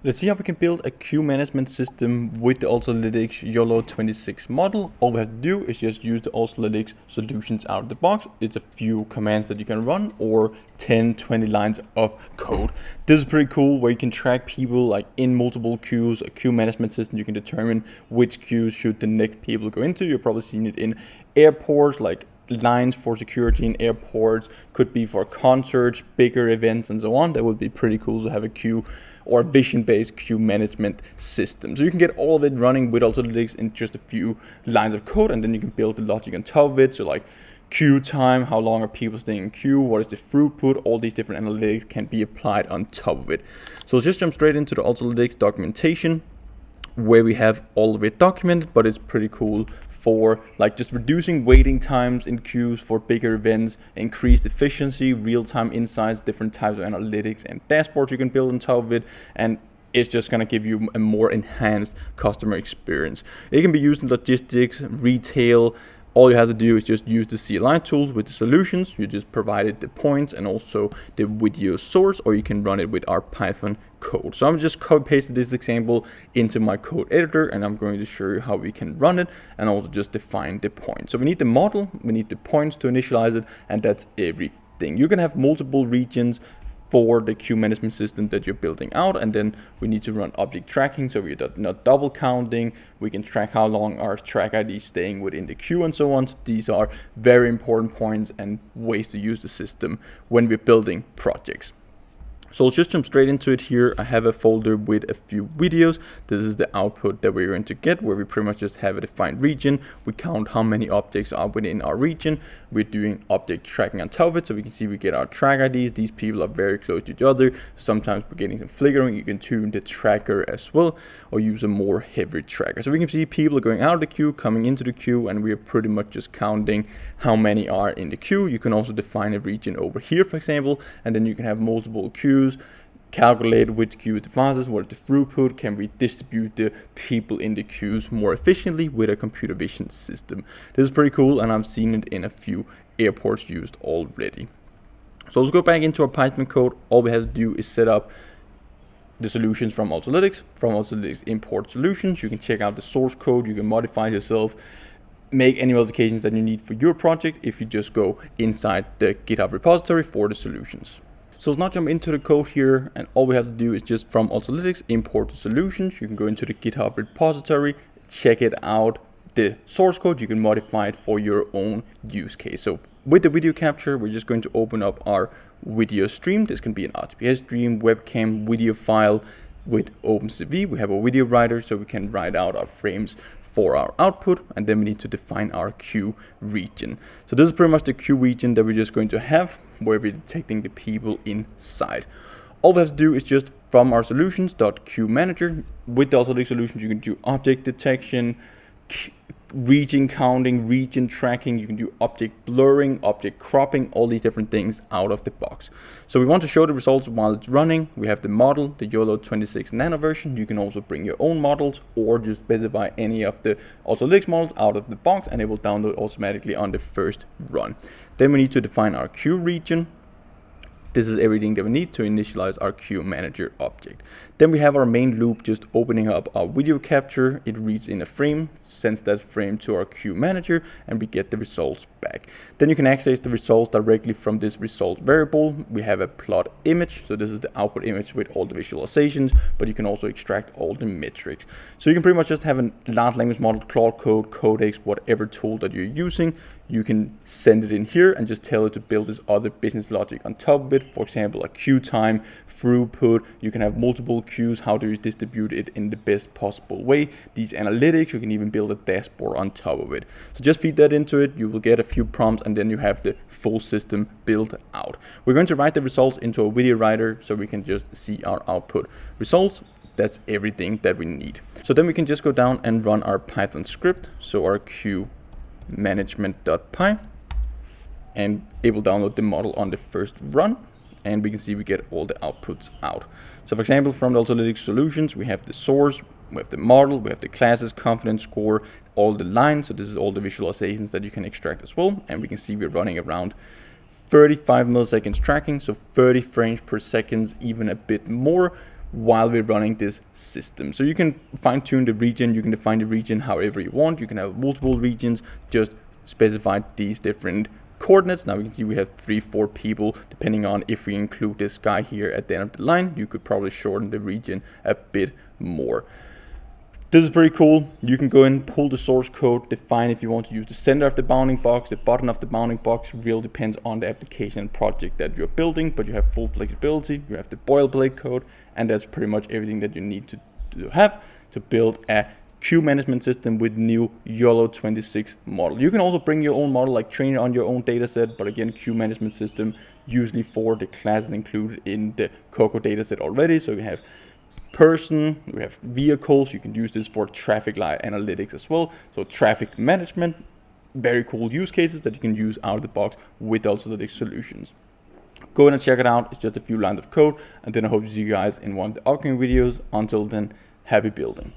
Let's see how we can build a queue management system with the Ultralytics YOLO26 model. All we have to do is just use the Ultralytics solutions out of the box. It's a few commands that you can run or 10-20 lines of code. This is pretty cool where you can track people like in multiple queues, a queue management system. You can determine which queues should the next people go into. You've probably seen it in airports, like lines for security in airports, could be for concerts, bigger events and so on. That would be pretty cool to have a queue or a vision-based queue management system. So you can get all of it running with Ultralytics in just a few lines of code, and then you can build the logic on top of it. So like queue time, how long are people staying in queue, what is the throughput, all these different analytics can be applied on top of it. So let's just jump straight into the Ultralytics documentation, where we have all of it documented, but it's pretty cool for like just reducing waiting times in queues for bigger events, increased efficiency, real-time insights, different types of analytics and dashboards you can build on top of it, and it's just going to give you a more enhanced customer experience. It can be used in logistics, retail. All you have to do is just use the CLI tools with the solutions. You just provided the points and also the video source, or you can run it with our Python code. So I'm just copy pasted this example into my code editor, and I'm going to show you how we can run it and also just define the points. So we need the model, we need the points to initialize it, and that's everything. You can have multiple regions for the queue management system that you're building out, and then we need to run object tracking so we're not double counting. We can track how long our track ID is staying within the queue and so on. So these are very important points and ways to use the system when we're building projects. So let's just jump straight into it here. I have a folder with a few videos. This is the output that we're going to get, where we pretty much just have a defined region. We count how many objects are within our region. We're doing object tracking on top of it, so we can see we get our track IDs. These people are very close to each other. Sometimes we're getting some flickering. You can tune the tracker as well, or use a more heavy tracker. So we can see people going out of the queue, coming into the queue, and we are pretty much just counting how many are in the queue. You can also define a region over here, for example, and then you can have multiple queues. Calculate which queue is the fastest, what is the throughput, can we distribute the people in the queues more efficiently with a computer vision system. This is pretty cool, and I've seen it in a few airports used already. So let's go back into our Python code. All we have to do is set up the solutions from Ultralytics. From Ultralytics import solutions, you can check out the source code, you can modify it yourself, make any modifications that you need for your project if you just go inside the GitHub repository for the solutions. So let's now jump into the code here, and all we have to do is just from Ultralytics import the solutions. You can go into the GitHub repository, check it out, the source code, you can modify it for your own use case. So with the video capture, we're just going to open up our video stream. This can be an RTPS stream, webcam, video file. With OpenCV, we have a video writer, so we can write out our frames for our output, and then we need to define our queue region. So this is pretty much the queue region that we're just going to have, where we're detecting the people inside. All we have to do is just from our solutions.queueManager, with the Ultralytics solutions, you can do object detection, region counting, region tracking, you can do object blurring, object cropping, all these different things out of the box. So we want to show the results while it's running. We have the model, the YOLO26 nano version. You can also bring your own models or just specify any of the Ultralytics models out of the box, and it will download automatically on the first run. Then we need to define our queue region. This is everything that we need to initialize our queue manager object. Then we have our main loop just opening up our video capture. It reads in a frame, sends that frame to our queue manager, and we get the results back. Then you can access the results directly from this results variable. We have a plot image, so this is the output image with all the visualizations, but you can also extract all the metrics. So you can pretty much just have a large language model, Claude Code, Codex, whatever tool that you're using. You can send it in here and just tell it to build this other business logic on top of it. For example, a queue time, throughput. You can have multiple queues. How do you distribute it in the best possible way? These analytics, you can even build a dashboard on top of it. So just feed that into it. You will get a few prompts, and then you have the full system built out. We're going to write the results into a video writer so we can just see our output results. That's everything that we need. So then we can just go down and run our Python script. So our queue management.py, and it will download the model on the first run, and we can see we get all the outputs out. So for example, from the Ultralytics solutions, we have the source, we have the model, we have the classes, confidence score, all the lines. So this is all the visualizations that you can extract as well, and we can see we're running around 35 milliseconds tracking, so 30 frames per second, even a bit more. while we're running this system. So you can fine tune the region, you can define the region however you want, you can have multiple regions, just specify these different coordinates. Now we can see we have 3-4 people, depending on if we include this guy here at the end of the line. You could probably shorten the region a bit more. This is pretty cool. You can go and pull the source code, define if you want to use the center of the bounding box, the bottom of the bounding box. Really depends on the application and project that you're building, but you have full flexibility. You have the boilerplate code, and that's pretty much everything that you need to have to build a queue management system with new YOLO26 model. You can also bring your own model, like train it on your own data set, but again, queue management system usually for the classes included in the Coco data set already. So you have person, we have vehicles. You can use this for traffic light analytics as well. So traffic management, very cool use cases that you can use out of the box with Ultralytics solutions. Go ahead and check it out. It's just a few lines of code, and then I hope to see you guys in one of the upcoming videos. Until then, happy building.